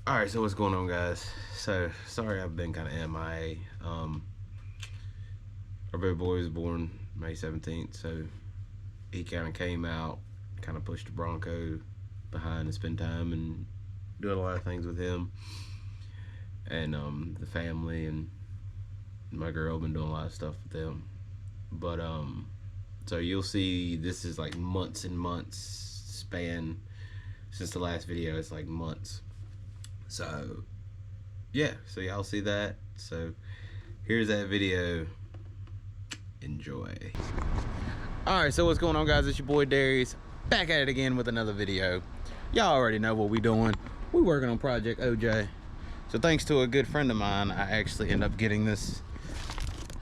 All right, so what's going on, guys? So sorry I've been kind of MIA. Our baby boy was born May 17th, so he kind of came out, kind of pushed the Bronco behind to spend time and doing a lot of things with him and the family, and my girl been doing a lot of stuff with them. But so you'll see this is like months and months span since the last video. It's like months. So yeah, so y'all see that. So here's that video. Enjoy. Alright, so what's going on, guys? It's your boy Darius, back at it again with another video. Y'all already know what we doing. We working on Project OJ. So thanks to a good friend of mine, I actually end up getting this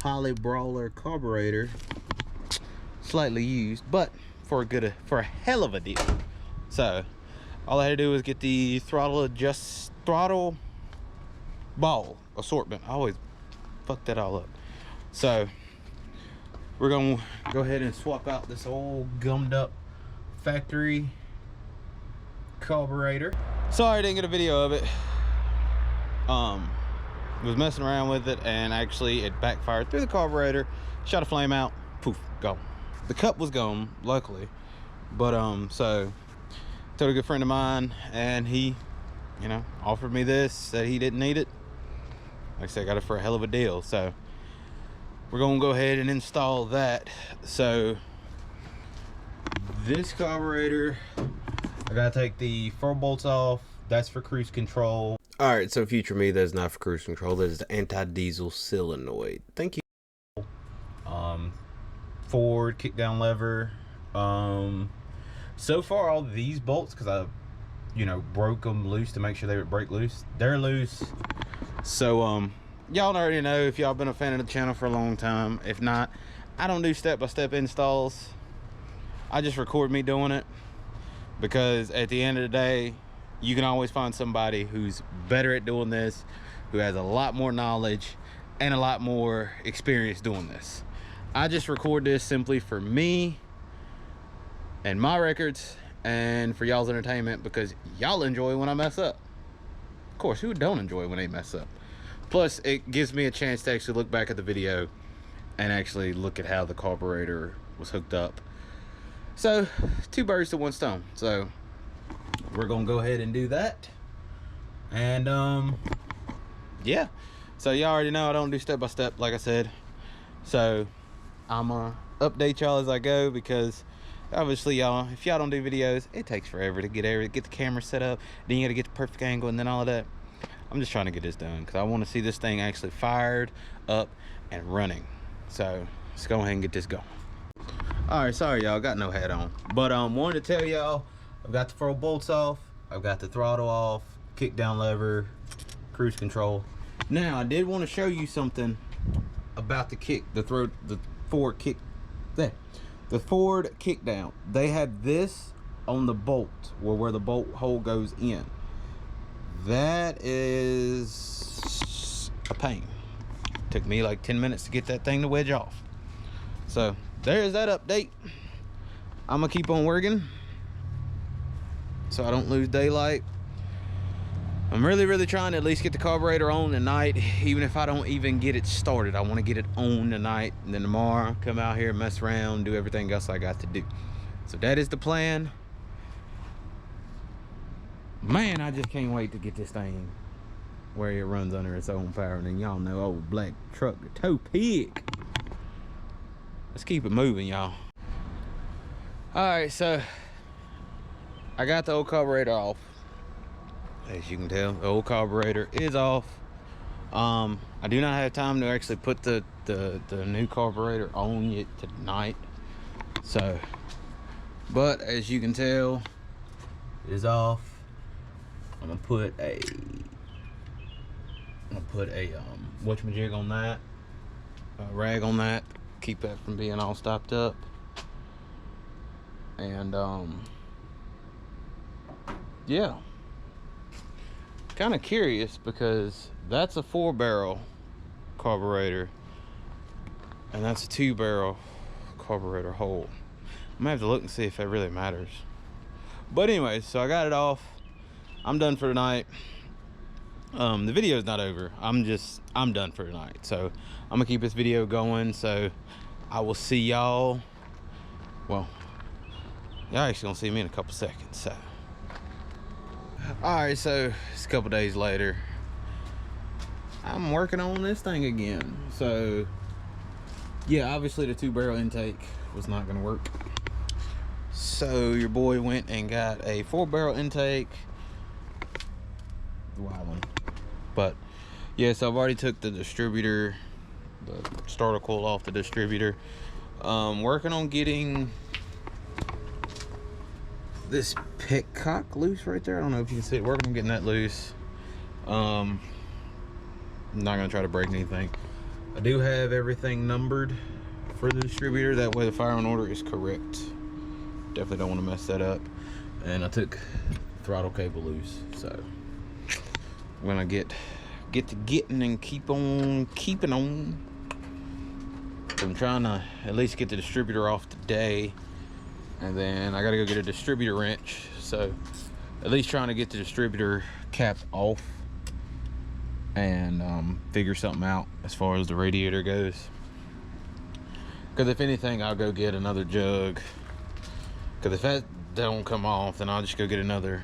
Holly Brawler carburetor, slightly used, but for a hell of a deal. So all I had to do was get the throttle ball assortment. I always fuck that all up. So we're gonna go ahead and swap out this old gummed up factory carburetor. Sorry I didn't get a video of it. Was messing around with it and actually it backfired through the carburetor, shot a flame out, poof, gone. The cup was gone, luckily. But so told a good friend of mine, and he, you know, offered me this, said he didn't need it. Like I said, I got it for a hell of a deal. So we're gonna go ahead and install that. So this carburetor, I gotta take the 4 bolts off. That's for cruise control. All right, so future me, that's not for cruise control. That is the anti-diesel solenoid. Thank you. Ford kickdown lever. So far all these bolts, because I, you know, broke them loose to make sure they would break loose, they're loose. So y'all already know if y'all been a fan of the channel for a long time. If not, I don't do step-by-step installs. I just record me doing it, because at the end of the day, you can always find somebody who's better at doing this, who has a lot more knowledge and a lot more experience doing this. I just record this simply for me and my records and for y'all's entertainment, because y'all enjoy when I mess up. Of course, who don't enjoy when they mess up? Plus, it gives me a chance to actually look back at the video and actually look at how the carburetor was hooked up. So, 2 birds to 1 stone. So we're gonna go ahead and do that. And yeah, so y'all already know I don't do step by step, like I said. So I'm gonna update y'all as I go, because obviously y'all, if y'all don't do videos, it takes forever to get the camera set up, then you gotta get the perfect angle and then all of that. I'm just trying to get this done because I want to see this thing actually fired up and running. So let's go ahead and get this going. All right, sorry y'all, got no hat on, but wanted to tell y'all I've got the 4 bolts off, I've got the throttle off, kick down lever, cruise control. Now I did want to show you something about the kick, the Ford kick there, the Ford kick down. They have this on the bolt where the bolt hole goes in. That is a pain. Took me like 10 minutes to get that thing to wedge off. So there's that update. I'm gonna keep on working so I don't lose daylight. I'm really trying to at least get the carburetor on tonight, even if I don't even get it started. I want to get it on tonight, and then tomorrow come out here, mess around, do everything else I got to do. So that is the plan. Man, I just can't wait to get this thing where it runs under its own power. And then y'all know old black truck, the tow pig. Let's keep it moving, y'all. All right, so I got the old carburetor off. As you can tell, the old carburetor is off. I do not have time to actually put the new carburetor on yet tonight. So, but as you can tell, it is off. I'm gonna put a whatchamajig on that, a rag on that, keep that from being all stopped up. And yeah, kind of curious because that's a 4-barrel carburetor and that's a 2-barrel carburetor hole. I'm gonna have to look and see if that really matters. But anyways, so I got it off. I'm done for tonight. the video is not over. I'm done for tonight, so I'm gonna keep this video going. So I will see y'all, well, y'all actually gonna see me in a couple seconds. So all right, so it's a couple days later. I'm working on this thing again. So yeah, obviously the 2-barrel intake was not gonna work, so your boy went and got a 4-barrel intake, the wild one. But yeah, so I've already took the distributor, the starter coil off the distributor. Working on getting this petcock loose right there. I don't know if you can see it. Working on getting that loose. I'm not gonna try to break anything. I do have everything numbered for the distributor, that way the firing order is correct. Definitely don't want to mess that up. And I took throttle cable loose, so I'm gonna get to getting and keep on keeping on. I'm trying to at least get the distributor off today, and then I gotta go get a distributor wrench. So at least trying to get the distributor cap off and figure something out as far as the radiator goes. Because if anything, I'll go get another jug. Because if that don't come off, then I'll just go get another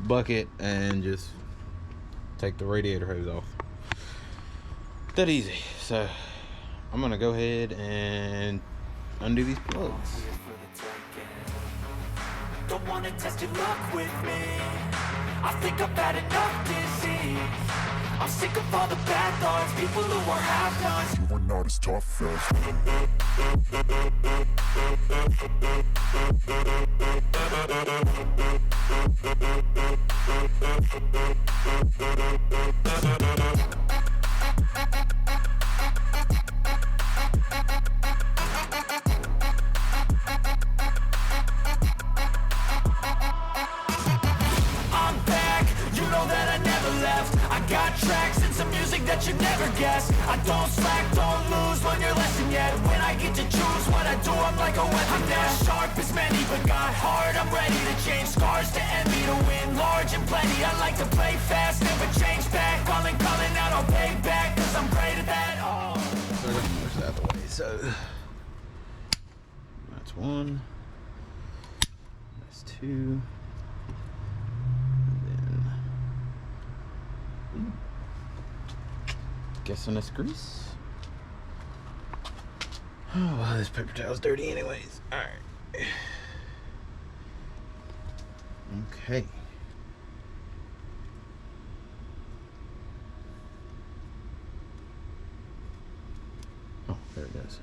bucket and just take the radiator hose off. That easy. So I'm gonna go ahead and undo these plugs. Don't wanna test your luck with me. I think I've had enough disease. I'm sick of all the bad thoughts, people who are half-nots. You are not as tough as you never guess. I don't slack, don't lose, learn your lesson yet. When I get to choose what I do, I'm like a weapon. I'm not sharp as many, but got hard. I'm ready to change scars to envy, to win large and plenty. I like to play fast, never change back. Calling out, I'll pay back, cause I'm great at that. Oh. So we're gonna push that out the way. So that's one. That's two. Guessing it's grease. Oh, well, this paper towel's dirty anyways. All right. Okay. Oh, there it goes.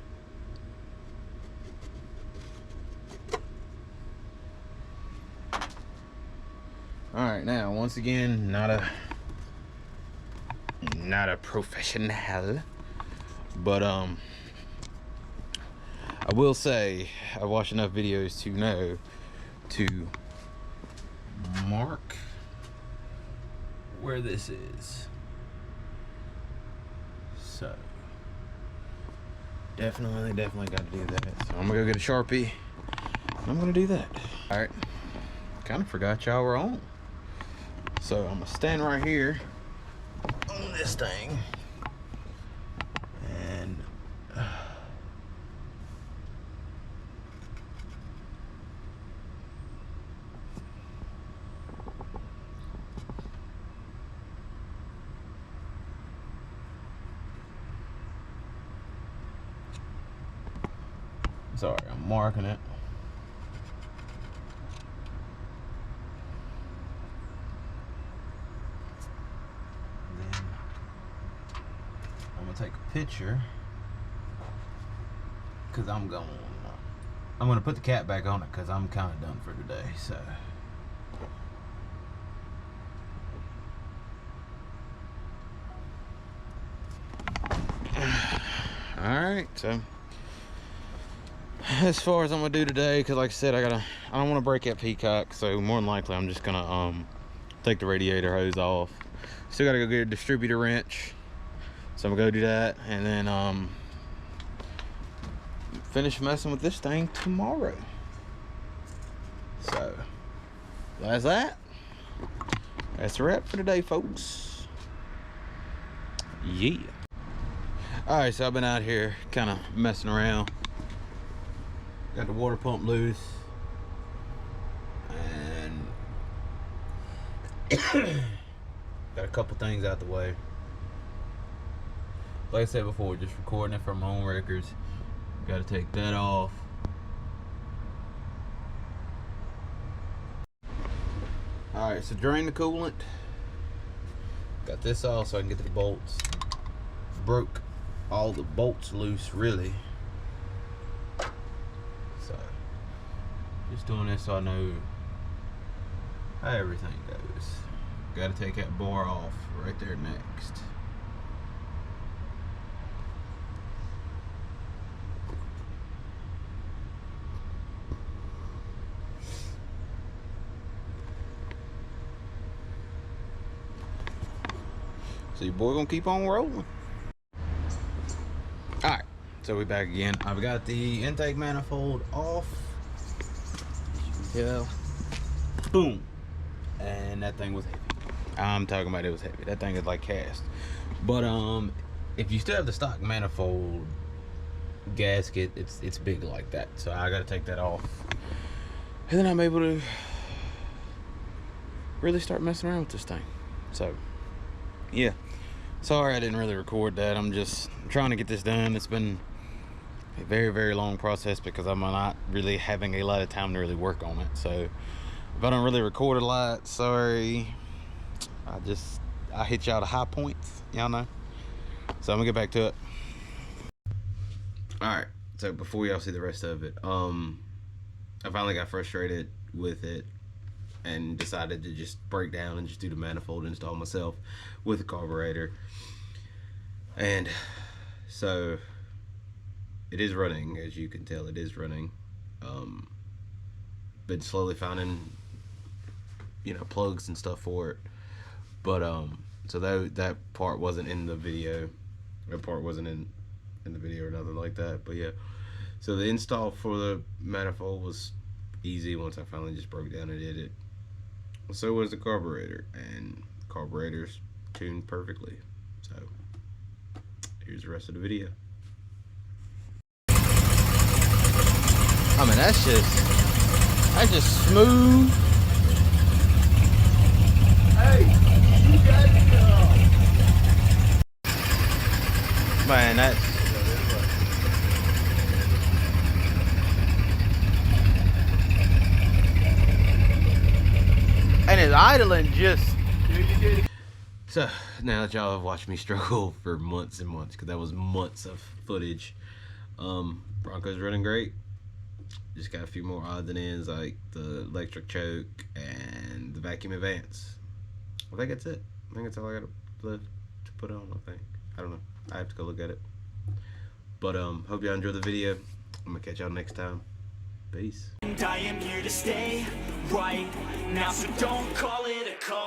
All right, now, once again, not a professional, but I will say I've watched enough videos to know to mark where this is. So definitely got to do that. So I'm gonna go get a Sharpie and I'm gonna do that. All right, kind of forgot y'all were on, so I'm gonna stand right here on this thing and sorry, I'm marking it. Take a picture because I'm gonna put the cap back on it because I'm kind of done for today. So all right, so as far as I'm gonna do today, because like I said, I don't want to break that peacock, so more than likely I'm just gonna take the radiator hose off. Still gotta go get a distributor wrench. So I'm gonna go do that and then finish messing with this thing tomorrow. So that's that. that's a wrap for today, folks. Yeah. Alright, so I've been out here kind of messing around. Got the water pump loose. And got a couple things out the way. Like I said before, just recording it from my own records. Got to take that off. Alright, so drain the coolant. Got this off so I can get to the bolts. Broke all the bolts loose, really. So, just doing this so I know how everything goes. Got to take that Boar off right there next. So your boy gonna keep on rolling. Alright, so we back again. I've got the intake manifold off. As you can tell. Boom. And that thing was heavy. I'm talking about it was heavy. That thing is like cast. But if you still have the stock manifold gasket, it's big like that. So I gotta take that off. And then I'm able to really start messing around with this thing. So yeah, sorry I didn't really record that. I'm just trying to get this done. It's been a very, very long process because I'm not really having a lot of time to really work on it. So if I don't really record a lot, sorry. I hit y'all to high points, y'all know. So I'm gonna get back to it. Alright, so before y'all see the rest of it, I finally got frustrated with it and decided to just break down and just do the manifold install myself with the carburetor. And so it is running, as you can tell, it is running. Been slowly finding, you know, plugs and stuff for it. But so that part wasn't in the video. That part wasn't in the video or nothing like that. But yeah, so the install for the manifold was easy once I finally just broke down and did it. So was the carburetor, and carburetor's tuned perfectly. So here's the rest of the video. I mean, that's just smooth. Hey, you got it. Man, that's and it's idling just. So now that y'all have watched me struggle for months and months, because that was months of footage, Bronco's running great. Just got a few more odds and ends like the electric choke and the vacuum advance. I think that's it. I think that's all I got to put on. I don't know. I have to go look at it. But hope y'all enjoy the video. I'm gonna catch y'all next time. Peace. And I am here to stay right now, so don't call it a call.